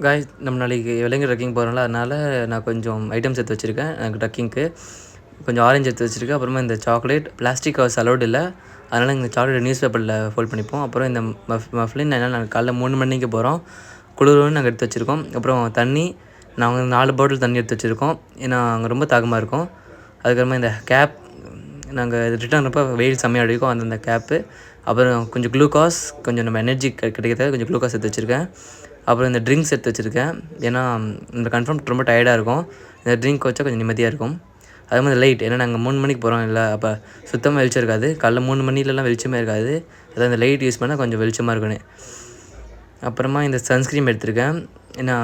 Guys நம்ம நாளைக்கு இளைஞர் ட்ரெக்கிங் போகிறோம்ல, அதனால் நான் கொஞ்சம் ஐட்டம்ஸ் எடுத்து வச்சுருக்கேன் எனக்கு ட்ரெக்கிங்க்கு. கொஞ்சம் ஆரஞ்சு எடுத்து வச்சுருக்கேன். அப்புறமா இந்த சாக்லேட் பிளாஸ்டிக் கவர்ஸ் அலோடு இல்லை, அதனால் இந்த சாக்லேட் நியூஸ் பேப்பரில் ஃபோல்ட் பண்ணிப்போம். அப்புறம் இந்த மஃப்ளின் என்னால் நாங்கள் காலைல 3 மணிக்கு போகிறோம், குளிர்னு நாங்கள் எடுத்து வச்சுருக்கோம். அப்புறம் தண்ணி நாங்கள் 4 பாட்டில் தண்ணி எடுத்து வச்சுருக்கோம், ஏன்னா அங்கே ரொம்ப தாகமாக இருக்கும். அதுக்கப்புறமா இந்த கேப் நாங்கள் ரிட்டர்ன் அப்போ வெயில் செம்மையாக அடிக்கும், அந்தந்த கேப்பு. அப்புறம் கொஞ்சம் குளுக்கோஸ், கொஞ்சம் நம்ம எனர்ஜி கிடைக்கிறதுக்கு கொஞ்சம் குளுக்கோஸ் எடுத்து வச்சுருக்கேன். அப்புறம் இந்த ட்ரிங்க்ஸ் எடுத்து வச்சுருக்கேன், ஏன்னா இந்த கன்ஃபார்ம் ரொம்ப டயர்டாக இருக்கும், இந்த ட்ரிங்க் வச்சா கொஞ்சம் நிம்மதியாக இருக்கும். அதே மாதிரி லைட், ஏன்னா நாங்கள் 3 மணிக்கு போகிறோம் இல்லை, அப்போ சுத்தமாக வெளிச்சம் இருக்காது. காலைல 3 மணிலலாம் வெளிச்சமே இருக்காது, அதாவது இந்த லைட் யூஸ் பண்ணால் கொஞ்சம் வெளிச்சமாக இருக்குன்னு. அப்புறமா இந்த சன்ஸ்க்ரீம் எடுத்திருக்கேன், ஏன்னா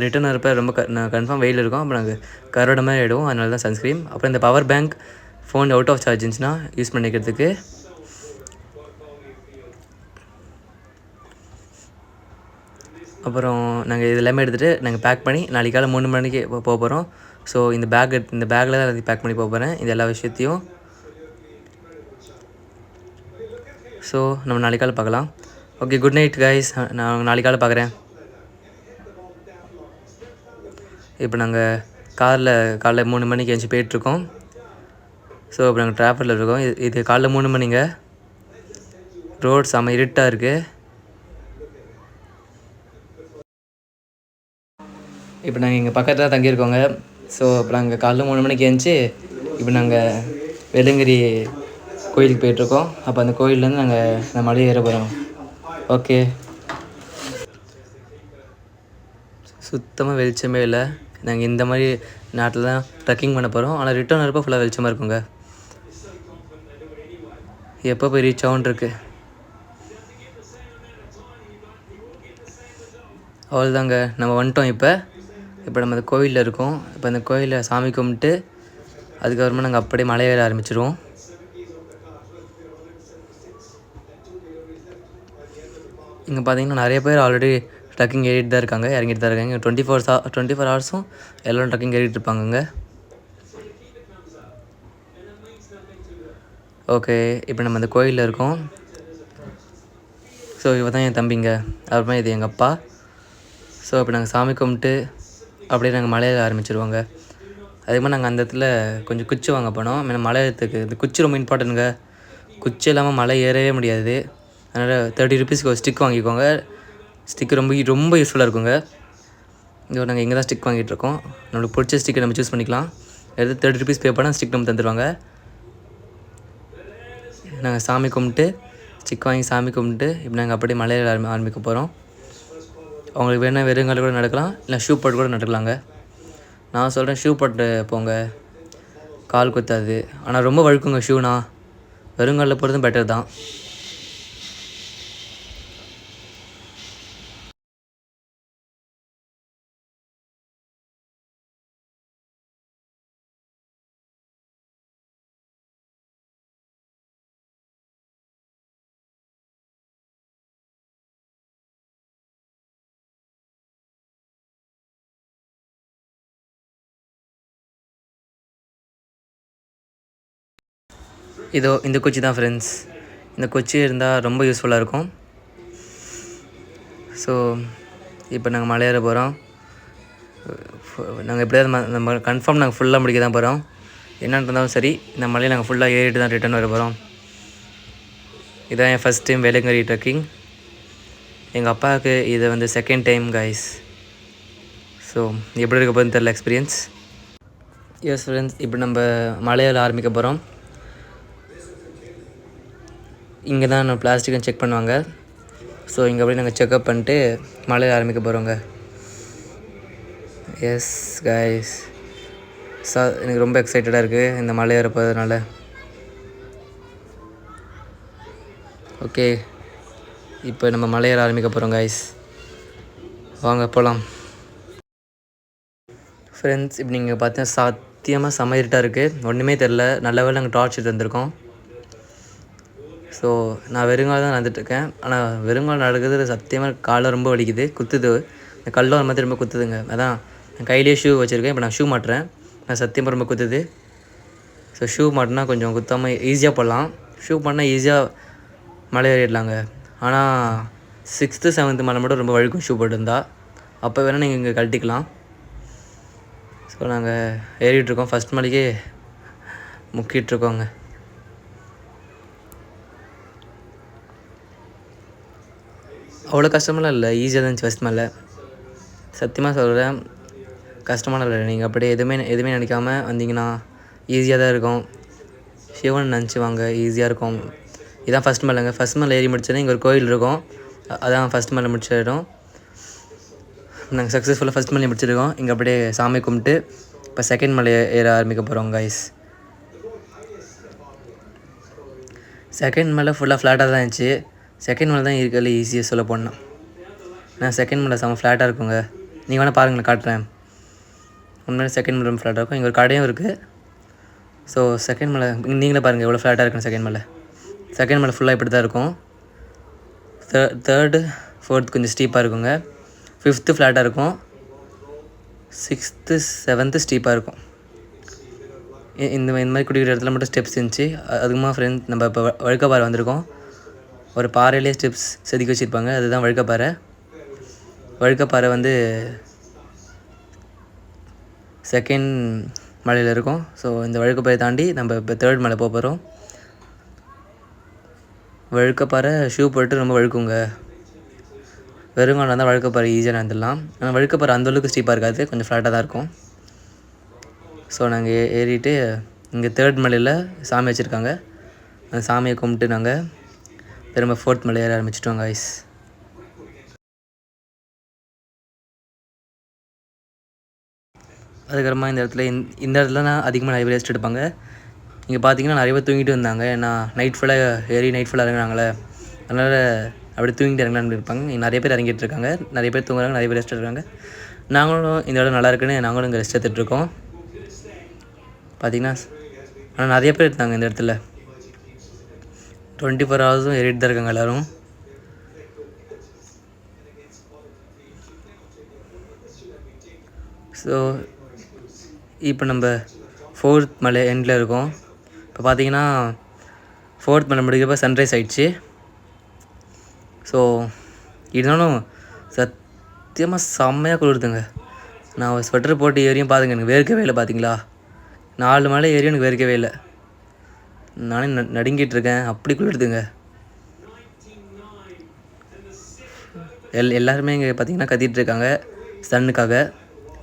ரிட்டர்ன் வரப்போ ரொம்ப நான் கன்ஃபார்ம் வெயில் இருக்கும், அப்போ நாங்கள் கரோட மாதிரி ஆகிடும், அதனால தான் சன்ஸ்க்ரீம். அப்புறம் இந்த power bank, phone out of charge இருந்துச்சுன்னா யூஸ் பண்ணிக்கிறதுக்கு. அப்புறம் நாங்கள் இது எல்லாமே எடுத்துகிட்டு நாங்கள் பேக் பண்ணி நாளைக்கு காலை 3 மணிக்கு போக போகிறோம். ஸோ இந்த பேக்கில் தான் எல்லாத்தையும் பேக் பண்ணி போக போகிறேன், இந்த எல்லா விஷயத்தையும். ஸோ நம்ம நாளைக்கு காலை பார்க்கலாம். ஓகே, குட் நைட் கைஸ், நான் நாளைக்கு காலை பார்க்குறேன். இப்போ நாங்கள் காலைல 3 மணிக்கு எழுந்துச்சி போயிட்டுருக்கோம். ஸோ இப்போ நாங்கள் ட்ராஃபிக்கில் இருக்கோம். இது காலைல 3 மணிங்க, ரோட் செம்ம இருட்டாக இருக்குது. இப்போ நாங்கள் எங்கள் பக்கத்தில் தான் தங்கியிருக்கோங்க. ஸோ இப்போ நாங்கள் காலைல 3 மணிக்கு எழுந்துச்சி இப்போ நாங்கள் வெள்ளங்கிரி கோயிலுக்கு போயிட்டுருக்கோம். அப்போ அந்த கோயிலேருந்து நாங்கள் மலை ஏற போகிறோம். ஓகே, சுத்தமாக வெளிச்சமே இல்லை. நாங்கள் இந்த மாதிரி நாட்டில் தான் ட்ரெக்கிங் பண்ண போகிறோம், ஆனால் ரிட்டர்ன் வரப்போ ஃபுல்லாக வெளிச்சமாக இருக்குங்க. எப்போ போய் ரீச் ஆகும்னு இருக்கு. அவ்வளோதாங்க, நம்ம வந்துட்டோம். இப்போ நம்ம அந்த கோயிலில் இருக்கோம். இப்போ அந்த கோயிலில் சாமி கும்பிட்டு அதுக்கப்புறமா நாங்கள் அப்படியே மலை ஏற ஆரம்பிச்சிடுவோம். இங்கே பார்த்தீங்கன்னா நிறைய பேர் ஆல்ரெடி ட்ரெக்கிங் ஏறிட்டு தான் இருக்காங்க, இறங்கிட்டு தான் இருக்காங்க. 24 ஹவர்ஸும் எல்லோரும் ட்ரெக்கிங் ஏறிட்டு இருப்பாங்கங்க. ஓகே, இப்போ நம்ம அந்த கோயிலில் இருக்கோம். ஸோ இவ தான் என் தம்பிங்க, அப்புறமா இது எங்கள் அப்பா. ஸோ இப்போ நாங்கள் சாமி கும்பிட்டு அப்படியே நாங்கள் மலையில் ஆரம்பிச்சிடுவோங்க. அதே மாதிரி நாங்கள் அந்த இடத்துல கொஞ்சம் குச்சி வாங்க போனோம், மலை ஏறத்துக்கு. இந்த குச்சி ரொம்ப இம்பார்ட்டன்ட்டுங்க, குச்சி இல்லாமல் மலை ஏறவே முடியாது. அதனால் 30 ருபீஸ்க்கு ஒரு ஸ்டிக் வாங்கிக்கோங்க. ஸ்டிக்கு ரொம்ப யூஸ்ஃபுல்லாக இருக்குங்க. இங்கே நாங்கள் இங்கே தான் ஸ்டிக் வாங்கிட்டுருக்கோம். நம்மளுக்கு பிடிச்ச ஸ்டிக்கை நம்ம சூஸ் பண்ணிக்கலாம். எடுத்து 30 ருபீஸ் பே பண்ணால் ஸ்டிக் நம்ம தந்துடுவாங்க. நாங்கள் சாமி கும்பிட்டு ஸ்டிக் வாங்கி சாமி கும்பிட்டு இப்போ நாங்கள் அப்படியே மலையில் ஆரம்பிக்க போகிறோம். அவங்களுக்கு வேணால் வெறுங்கால கூட நடக்கலாம், இல்லை ஷூ போட்டு கூட நடக்கலாங்க. நான் சொல்கிறேன் ஷூ போட்டு போங்க, கால் குத்தாது. ஆனால் ரொம்ப வழுக்குங்க ஷூனா, வெறுங்காலில் போகிறதும் பெட்டர் தான். இதோ இந்த குச்சி தான் ஃப்ரெண்ட்ஸ், இந்த குச்சி இருந்தால் ரொம்ப யூஸ்ஃபுல்லாக இருக்கும். ஸோ இப்போ நாங்கள் மலை ஏற போகிறோம். நாங்கள் எப்படியாவது நம்ம கன்ஃபார்ம் நாங்கள் ஃபுல்லாக முடிக்க தான் போகிறோம். என்னென்னு இருந்தாலும் சரி, இந்த மலையை நாங்கள் ஃபுல்லாக ஏறிட்டு தான் ரிட்டர்ன் வர போகிறோம். இதான் என் ஃபஸ்ட் டைம் வெள்ளங்கிரி ட்ரெக்கிங். எங்கள் அப்பாவுக்கு இது செகண்ட் டைம் கைஸ். ஸோ எப்படி இருக்க போகுதுன்னு தெரில எக்ஸ்பீரியன்ஸ். எஸ் ஃப்ரெண்ட்ஸ், இப்போ நம்ம மலையில் ஆரம்பிக்க போகிறோம். இங்கே தான் நம்ம பிளாஸ்டிக்கை செக் பண்ணுவாங்க. ஸோ இங்கே அப்படியே நாங்கள் செக்அப் பண்ணிட்டு மலையில் ஆரம்பிக்க போகிறோங்க. எஸ் கைஸ், எனக்கு ரொம்ப எக்ஸைட்டடாக இருக்குது இந்த மலை ஏற போகிறதுனால. ஓகே, இப்போ நம்ம மலையேற ஆரம்பிக்க போகிறோம் கைஸ், வாங்க போகலாம். ஃப்ரெண்ட்ஸ், இப்போ நீங்கள் பார்த்தீங்கன்னா சத்தியமாக செம்ம இருட்டாக இருக்குது, ஒன்றுமே தெரில. நல்ல வேளை நாங்கள் டார்ச் எடுத்து வந்திருக்கோம். ஸோ நான் வெறுங்கால் தான் நடந்துட்டுருக்கேன், ஆனால் வெறுங்கால் நடக்கிறது சத்தியமாக காலை ரொம்ப வலிக்குது, குத்துது. இந்த கல்லும் அது மாதிரி ரொம்ப குத்துதுங்க. அதான் நான் கையிலேயே ஷூ வச்சுருக்கேன், இப்போ நான் ஷூ மாட்டுறேன். நான் சத்தியமாக ரொம்ப குத்துது. ஸோ ஷூ மாட்டினா கொஞ்சம் குத்தாமல் ஈஸியாக போடலாம். ஷூ பண்ணால் ஈஸியாக மலை ஏறிடலாங்க. ஆனால் 6th 7th மலை மட்டும் ரொம்ப வழுக்கும் ஷூ போட்டுருந்தா. அப்போ வேணால் நீங்கள் இங்கே கழட்டிக்கலாம். ஸோ நாங்கள் ஏறிட்டுருக்கோம், ஃபஸ்ட் மலைக்கே முக்கிட்டுருக்கோங்க. அவ்வளோ கஷ்டமெல்லாம் இல்லை, ஈஸியாக தான் இருந்துச்சு ஃபஸ்ட் மலை. சத்தியமாக சொல்கிறேன், கஷ்டமான இல்லை. நீங்கள் அப்படியே எதுவுமே நினைக்காமல் வந்தீங்கன்னா ஈஸியாக தான் இருக்கும். சிவன் நினச்சி வாங்க, ஈஸியாக இருக்கும். இதான் ஃபஸ்ட் மலைங்க. ஃபஸ்ட் மலை ஏறி முடிச்சோன்னே இங்கே ஒரு கோயில் இருக்கும், அதான் ஃபஸ்ட் மலை முடிச்ச இடம். நாங்கள் சக்ஸஸ்ஃபுல்லாக ஃபஸ்ட் மலையை முடிச்சிருக்கோம். இங்கே அப்படியே சாமி கும்பிட்டு இப்போ செகண்ட் மலையை ஏற ஆரம்பிக்க போகிறோம் கைஸ். செகண்ட் மலை ஃபுல்லாக ஃப்ளாட்டாக தான் இருந்துச்சு. செகண்ட் மலை தான் இருக்கிறதுல ஈஸியாக சொல்ல போனால். நான் செகண்ட் மலை செம்ம ஃப்ளாட்டாக இருக்குங்க. நீங்கள் வேணால் பாருங்களேன், காட்டுறேன். உண்மையிலே செகண்ட் மலை ஃப்ளாட்டாக இருக்கும். இங்கே ஒரு கடையும் இருக்குது. ஸோ செகண்ட் மலை நீங்களே பாருங்கள் எவ்வளோ ஃப்ளாட்டாக இருக்குன்னு. செகண்ட் மலை ஃபுல்லாக இப்படி தான் இருக்கும். தேர்டு ஃபோர்த் கொஞ்சம் ஸ்டீப்பாக இருக்குங்க. ஃபிஃப்த்து ஃப்ளாட்டாக இருக்கும். 6th 7th ஸ்டீப்பாக இருக்கும். இந்த மாதிரி குடிக்கிற இடத்துல மட்டும் ஸ்டெப்ஸ் இருந்துச்சு. அதுக்குமா ஃப்ரெண்ட் நம்ம இப்போ வழுக்கப்பாறை வந்திருக்கோம். ஒரு பாறையிலே ஸ்டெப்ஸ் செதுக்கி வச்சுருப்பாங்க, அதுதான் வழுக்கப்பாறை. வழுக்கப்பாறை வந்து செகண்ட் மலையில் இருக்கும். ஸோ இந்த வழுக்கப்பாறை தாண்டி நம்ம இப்போ தேர்ட் மலை போக போகிறோம். வழுக்கப்பாறை ஷூ போட்டு ரொம்ப வழுக்குங்க. வெறுங்காலம் தான் வழுக்கப்பாறை ஈஸியாக நடந்துடலாம். ஆனால் வழுக்கப்பாறை அந்தளவுக்கு ஸ்டீப்பாக இருக்காது, கொஞ்சம் ஃப்ளாட்டாக தான் இருக்கும். ஸோ நாங்கள் ஏறிட்டு இங்கே தேர்ட் மலையில் சாமி வச்சுருக்காங்க. அந்த சாமியை கும்பிட்டு நாங்கள் திரும்ப ஃபோர்த் மலை ஏற ஆரம்பிச்சிட்டோம் கைஸ். அதுக்கப்புறமா இந்த இடத்துல தான் அதிகமாக நிறைய பேர் ரெஸ்ட் எடுப்பாங்க. இங்கே பார்த்தீங்கன்னா நிறைய பேர் தூங்கிட்டு வந்தாங்க. ஏன்னா நைட் ஃபுல்லாக ஏறி நைட் ஃபுல்லாக இறங்குறாங்களே, அதனால் அப்படி தூங்கிட்டு இறங்கலான்னு இருப்பாங்க. இங்கே நிறைய பேர் இறங்கிட்டு இருக்காங்க, நிறைய பேர் தூங்குறாங்க, நிறைய பேர் ரெஸ்ட் எடுக்கிறாங்க. நாங்களும் இந்த இடம் நல்லா இருக்குன்னு நாங்களும் இங்கே ரெஸ்ட் எடுத்துகிட்ருக்கோம். பார்த்தீங்கன்னா ஆனால் நிறைய பேர் இருந்தாங்க இந்த இடத்துல. 24 hours ஏறிட்டு தான் இருக்காங்க எல்லோரும். ஸோ இப்போ நம்ம ஃபோர்த் மலை எண்டில் இருக்கோம். இப்போ பார்த்தீங்கன்னா ஃபோர்த் மலை முடிக்கிறப்ப சன்ரைஸ் ஆகிடுச்சு. ஸோ இருந்தாலும் சத்தியமாக செம்மையாக குளிருதுங்க. நான் ஒரு ஸ்வெட்டர் போட்டு ஏறியும் பார்த்துங்க, எனக்கு வேர்க்கவே இல்லை. பார்த்தீங்களா, 4 மலை ஏறியும் எனக்கு வேர்க்கவே இல்லை. நானே நடுங்கிட்டு இருக்கேன், அப்படி குளிருதுங்க. எல்லாருமே இங்கே பார்த்தீங்கன்னா கத்திட்டு இருக்காங்க சன்னுக்காக.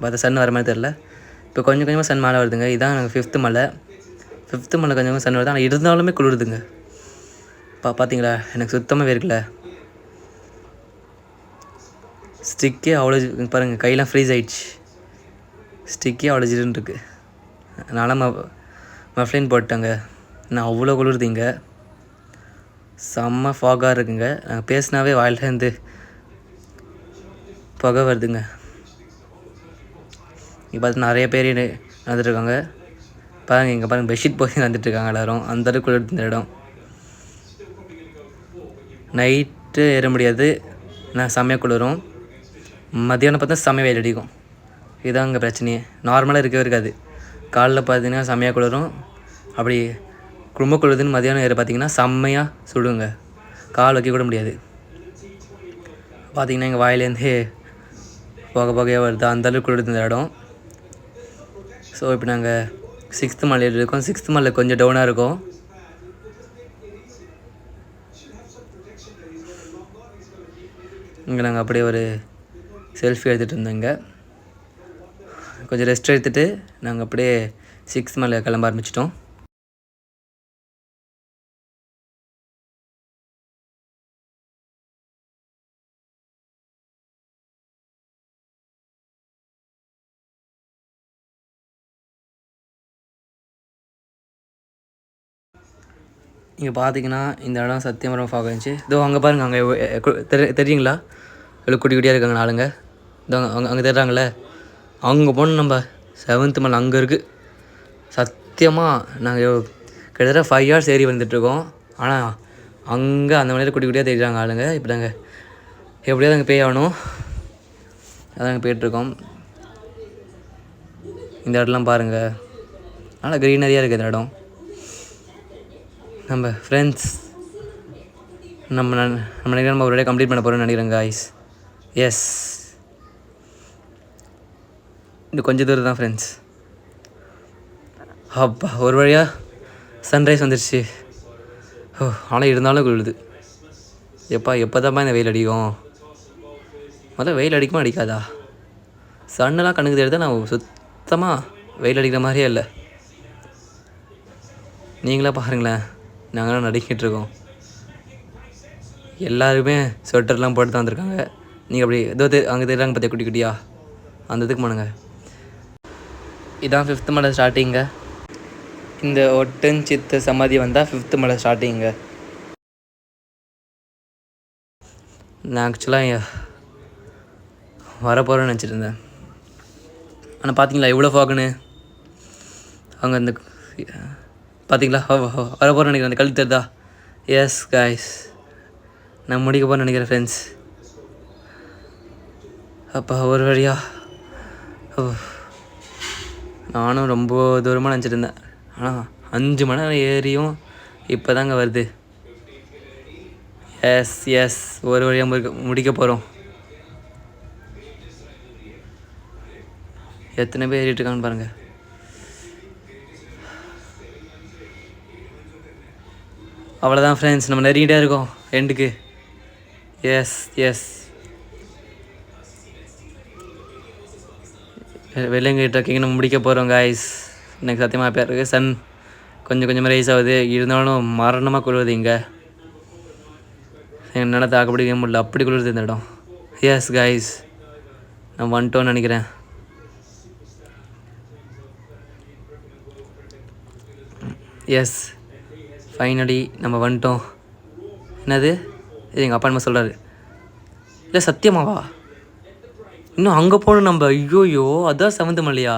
பார்த்தா சன் வர மாதிரி தெரில. இப்போ கொஞ்சம் கொஞ்சமாக சன் மேலே வருதுங்க. இதான் நாங்கள் 5th மலை. 5th மலை கொஞ்சம் கொஞ்சம் சன் வருது, ஆனால் இருந்தாலுமே குளிருதுங்க. பார்த்தீங்களா, எனக்கு சுத்தமாக வேர்க்கல. ஸ்டிக்கே அவ்வளோ பாருங்கள், கையெல்லாம் ஃப்ரீஸ் ஆகிடுச்சு. ஸ்டிக்கே அவ்வளோ ஜிருன்னு இருக்குது. அதனால் மஃப்ளின் போட்டாங்க. நான் அவ்வளோ குளிருதுங்க. செம்ம ஃபாகாக இருக்குங்க. நாங்கள் பேசினாவே வாயிலேருந்து புகை வருதுங்க. இப்போ பார்த்து நிறைய பேர் நடந்துட்டுருக்காங்க. பாருங்கள், இங்கே பாருங்கள், பெட்ஷீட் போய் நடந்துட்டுருக்காங்க எல்லோரும். அந்தளவுக்கு குளிருது இந்த இடம். நைட்டு ஏற முடியாது, நான் செம்மையாக குளிரும். மத்தியானம் பார்த்தா செம்மையாக வெயில் அடிக்கும். இதுதான் அங்கே பிரச்சனையே. நார்மலாக இருக்கவே இருக்காது. காலைல பார்த்தீங்கன்னா செம்மையாக குளிரும். அப்படி ரொம்ப குளிருதுன்னு மத்தியானம் ஏற பார்த்தீங்கன்னா செம்மையாக சுடுங்க, கால் வைக்க கூட முடியாது. பார்த்திங்கன்னா எங்கள் வாயிலேருந்தே புகையாக வருது, அந்தளவுக்கு குளிருது இந்த இடம். ஸோ இப்போ நாங்கள் 6th மலையில் இருக்கோம். 6th மலை கொஞ்சம் டவுனாக இருக்கும். இங்கே நாங்கள் அப்படியே ஒரு செல்ஃபி எடுத்துகிட்டு இருந்தோங்க. கொஞ்சம் ரெஸ்ட் எடுத்துகிட்டு நாங்கள் அப்படியே 6th மலை கிளம்ப ஆரம்பிச்சிட்டோம். இங்கே பார்த்தீங்கன்னா இந்த இடம் சத்தியமரம் ஃபாக் இருந்துச்சு. இதோ அங்கே பாருங்கள், அங்கே தெரியுங்களா, எவ்வளோ குட்டி குட்டியாக இருக்காங்க ஆளுங்க. இதோ அங்கே தெரிறாங்களே, அங்கே போகணும். நம்ம 7th மலை அங்கே இருக்குது. சத்தியமாக நாங்கள் கிட்டத்தட்ட 5 hours ஏறி வந்துட்டுருக்கோம். ஆனால் அங்கே அந்த மலையில் குட்டி குட்டியாக தெரியுறாங்க ஆளுங்க. இப்போ நாங்கள் எப்படியாவது அங்கே போய் ஆகணும், அதான் அங்கே போயிட்டுருக்கோம். இந்த இடம்லாம் பாருங்கள், நல்லா க்ரீனரியாக இருக்குது இந்த இடம். நம்ம ஃப்ரெண்ட்ஸ் நம்ம நினைக்கிறேன் நம்ம ஒரு கம்ப்ளீட் பண்ண போகிறோம்னு நினைக்கிறேன் காய்ஸ். எஸ், இன்னும் கொஞ்சம் தூரம் தான் ஃப்ரெண்ட்ஸ். அப்பா ஒரு வழியாக சன்ரைஸ் வந்துடுச்சு. ஓ ஆனால் இருந்தாலும் குளிருது. எப்போ தான்ப்பா இந்த வெயில் அடிக்கும்? முதல்ல வெயில் அடிக்குமா அடிக்காதா? சன்னெலாம் கண்ணுக்கு தெரியுது, நான் சுத்தமாக வெயில் அடிக்கிற மாதிரியே இல்லை. நீங்களே பாருங்களேன், நாங்களாம் நடிக்கிட்டு இருக்கோம். எல்லாருமே ஸ்வெட்டர்லாம் போட்டு தான் வந்திருக்காங்க. நீங்கள் அப்படி ஏதோ அங்கே தெரியாங்க பார்த்தியா குட்டி குட்டியா, அந்த இதுக்கு போனுங்க. இதான் 5th மலை ஸ்டார்டிங்க. இந்த ஒட்டன்சித்த சமாதி வந்தால் 5th மலை ஸ்டார்டிங்க. நான் ஆக்சுவலாக வரப்போகிறேன்னு நினச்சிட்டு இருந்தேன். ஆனால் பார்த்தீங்களா எவ்வளோ ஃபாகுன்னு? அவங்க அந்த பார்த்தீங்களா வரப்போகிறேன்னு நினைக்கிறேன். அந்த கழுத்து தெரிதா? எஸ் காய்ஸ், நான் முடிக்க போகிறேன்னு நினைக்கிறேன் ஃப்ரெண்ட்ஸ். அப்போ ஒரு வழியா நானும் ரொம்ப தூரமாக நினச்சிட்டு இருந்தேன். ஆனால் 5 மணி நேரம் ஏறியும் இப்போ தாங்க வருது. எஸ் ஒரு வழியாக முடிக்க போகிறோம். எத்தனை பேர் ஏறிட்டுருக்கான்னு பாருங்கள். அவ்வளோதான் ஃப்ரெண்ட்ஸ், நம்ம நெருங்கிட்டே இருக்கோம் எண்டுக்கு. எஸ் வெள்ளைங்க ட்ரக்கிங் நம்ம முடிக்க போகிறோம் காய்ஸ். எனக்கு சத்தியமாக ஹாப்பியாக இருக்குது. சன் கொஞ்சம் ரைஸ் ஆகுது, இருந்தாலும் மரணமாக குளிருது இங்கே. என்னால் தாக்க பிடிக்க முடியல, அப்படி குளிருது இந்த இடம். எஸ் காய்ஸ், நான் வந்துட்டோன்னு நினைக்கிறேன். எஸ் ஃபைனலி நம்ம வந்துட்டோம். என்னது இது? எங்கள் அப்பா அம்மா சொல்கிறாரு. இல்லை சத்தியமாவா? இன்னும் அங்கே போகணும் நம்ம. ஐயோயோ, அதான் 7th மலையா?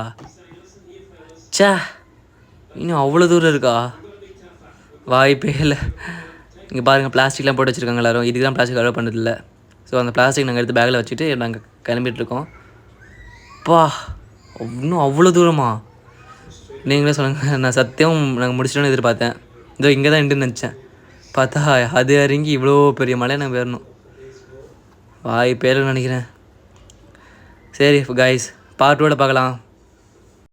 சே, இன்னும் அவ்வளோ தூரம் இருக்கா? வாய்ப்பே இல்லை. இங்கே பாருங்கள், பிளாஸ்டிக்லாம் போட்டு வச்சுருக்காங்க எல்லோரும். இதுக்கு தான் பிளாஸ்டிக் அலோவ் பண்ணுறதில்ல. ஸோ அந்த பிளாஸ்டிக் நாங்கள் எடுத்து பேக்கில் வச்சுட்டு நாங்கள் கிளம்பிட்டுருக்கோம். பா, இன்னும் அவ்வளோ தூரமா? நீங்களே சொல்லுங்கள். நான் சத்தியம் நாங்கள் முடிச்சிட்டோன்னு எதிர்பார்த்தேன். இதோ இங்கே தான் இண்டுன்னு நினச்சேன். பார்த்தா அது இறங்கி இவ்வளோ பெரிய மலையை நாங்கள் ஏறணும். வாய்ப்பே இல்லைன்னு நினைக்கிறேன். சரி காய்ஸ், பார்ட் 2 பார்க்கலாம்.